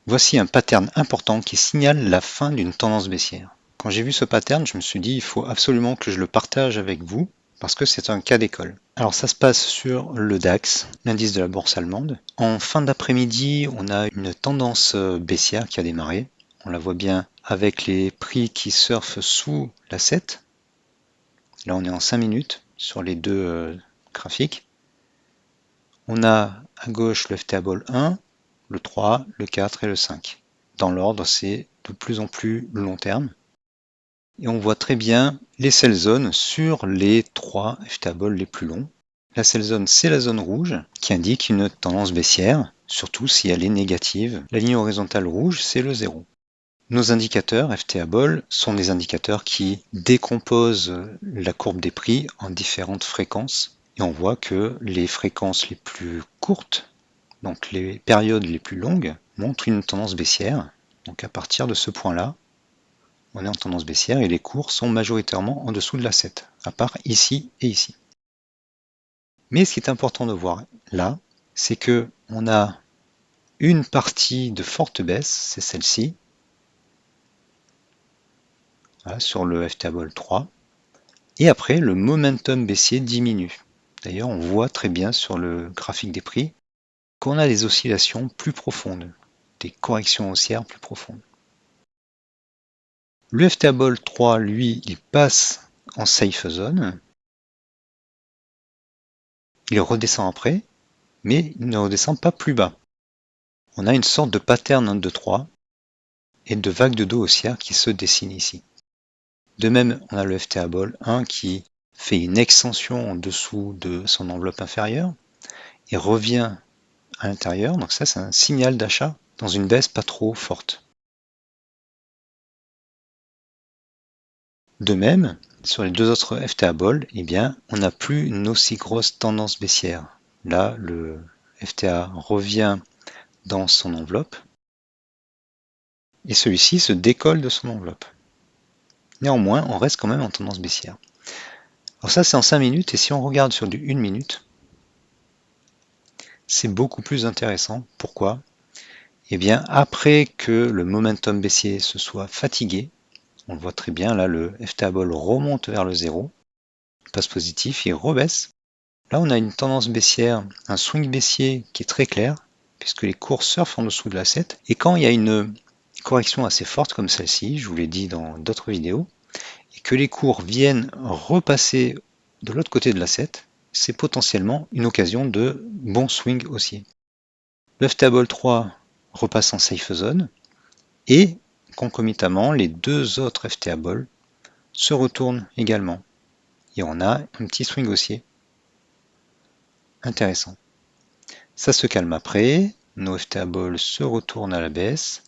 Voici un pattern important qui signale la fin d'une tendance baissière. Quand j'ai vu ce pattern, je me suis dit il faut absolument que je le partage avec vous parce que c'est un cas d'école. Alors ça se passe sur le DAX, l'indice de la bourse allemande. En fin d'après-midi, on a une tendance baissière qui a démarré. On la voit bien avec les prix qui surfent sous la 7. Là on est en 5 minutes sur les deux graphiques. On a à gauche le FTA-Ball 1, le 3, le 4 et le 5. Dans l'ordre, c'est de plus en plus long terme. Et on voit très bien les sell zones sur les 3 FTA-Ball les plus longs. La sell zone, c'est la zone rouge qui indique une tendance baissière, surtout si elle est négative. La ligne horizontale rouge, c'est le 0. Nos indicateurs FTA-Ball sont des indicateurs qui décomposent la courbe des prix en différentes fréquences. Et on voit que les fréquences les plus courtes, donc les périodes les plus longues, montrent une tendance baissière. Donc à partir de ce point-là, on est en tendance baissière et les cours sont majoritairement en dessous de la 7, à part ici et ici. Mais ce qui est important de voir là, c'est que on a une partie de forte baisse, c'est celle-ci, voilà, sur le FTA-Ball 3, et après le momentum baissier diminue. D'ailleurs, on voit très bien sur le graphique des prix qu'on a des oscillations plus profondes, des corrections haussières plus profondes. Le FTA-Ball 3, lui, il passe en safe zone. Il redescend après, mais il ne redescend pas plus bas. On a une sorte de pattern 1, 2, 3 et de vague de dos haussière qui se dessine ici. De même, on a le FTA-Ball 1 qui fait une extension en dessous de son enveloppe inférieure et revient à l'intérieur. Donc ça, c'est un signal d'achat dans une baisse pas trop forte. De même, sur les deux autres FTA-Ball, eh bien, on n'a plus une aussi grosse tendance baissière. Là, le FTA revient dans son enveloppe et celui-ci se décolle de son enveloppe. Néanmoins, on reste quand même en tendance baissière. Alors ça, c'est en 5 minutes, et si on regarde sur du 1 minute, c'est beaucoup plus intéressant. Pourquoi? Eh bien, après que le momentum baissier se soit fatigué, on le voit très bien, là, le FTA-Ball remonte vers le 0, passe positif, et rebaisse. Là, on a une tendance baissière, un swing baissier qui est très clair, puisque les cours surfent en dessous de la 7. Et quand il y a une correction assez forte comme celle-ci, je vous l'ai dit dans d'autres vidéos, et que les cours viennent repasser de l'autre côté de la 7, c'est potentiellement une occasion de bon swing haussier. Le FTA-Ball 3 repasse en safe zone, et concomitamment, les deux autres FTA-Ball se retournent également. Et on a un petit swing haussier intéressant. Ça se calme après, nos FTA-Ball se retournent à la baisse,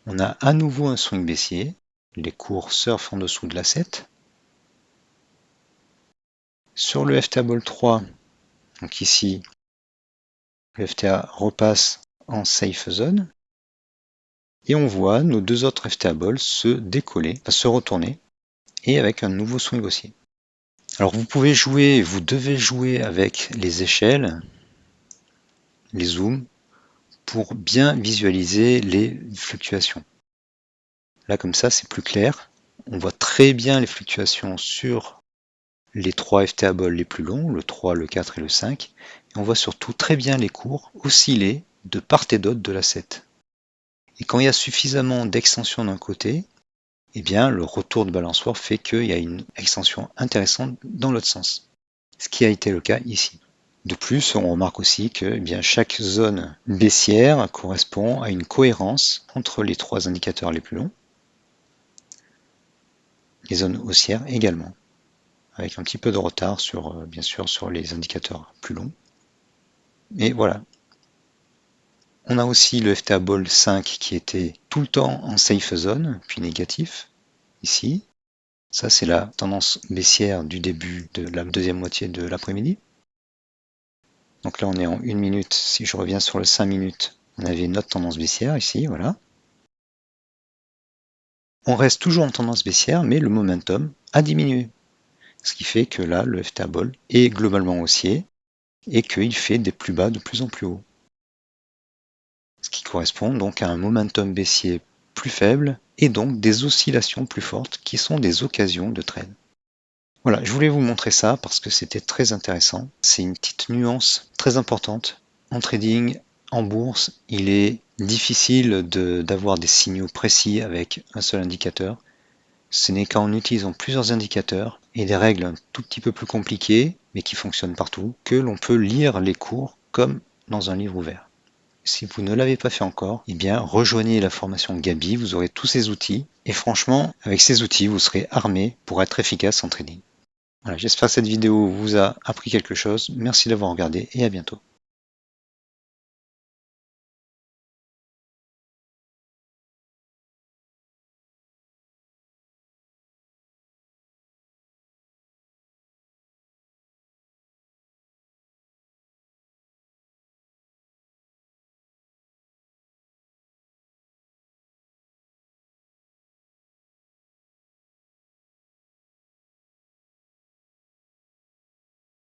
on a à nouveau un swing baissier, les cours surfent en dessous de la 7. Sur le FTA-Ball 3, donc ici, le FTA repasse en safe zone, et on voit nos deux autres FTA-Ball se décoller, se retourner, et avec un nouveau swing haussier. Alors vous pouvez jouer, vous devez jouer avec les échelles, les zooms, pour bien visualiser les fluctuations. Là comme ça c'est plus clair, on voit très bien les fluctuations sur les 3 FTA-Ball les plus longs, le 3, le 4 et le 5, et on voit surtout très bien les cours osciller de part et d'autre de la 7. Et quand il y a suffisamment d'extension d'un côté, eh bien le retour de balançoire fait qu'il y a une extension intéressante dans l'autre sens. Ce qui a été le cas ici. De plus, on remarque aussi que eh bien, chaque zone baissière correspond à une cohérence entre les trois indicateurs les plus longs, les zones haussières également, avec un petit peu de retard sur, bien sûr, sur les indicateurs plus longs. Et voilà. On a aussi le FTA-Ball 5 qui était tout le temps en safe zone, puis négatif, ici. Ça, c'est la tendance baissière du début de la deuxième moitié de l'après-midi. Donc là, on est en 1 minute. Si je reviens sur le 5 minutes, on avait une autre tendance baissière ici, voilà. On reste toujours en tendance baissière, mais le momentum a diminué. Ce qui fait que là, le FTA-Ball est globalement haussier et qu'il fait des plus bas de plus en plus haut. ce qui correspond donc à un momentum baissier plus faible et donc des oscillations plus fortes qui sont des occasions de trade. Voilà, je voulais vous montrer ça parce que c'était très intéressant. C'est une petite nuance très importante. En trading, en bourse, il est difficile d'avoir des signaux précis avec un seul indicateur. Ce n'est qu'en utilisant plusieurs indicateurs et des règles un tout petit peu plus compliquées, mais qui fonctionnent partout, que l'on peut lire les cours comme dans un livre ouvert. Si vous ne l'avez pas fait encore, eh bien rejoignez la formation Gabi, vous aurez tous ces outils, et franchement, avec ces outils, vous serez armé pour être efficace en trading. Voilà, j'espère que cette vidéo vous a appris quelque chose. Merci d'avoir regardé et à bientôt.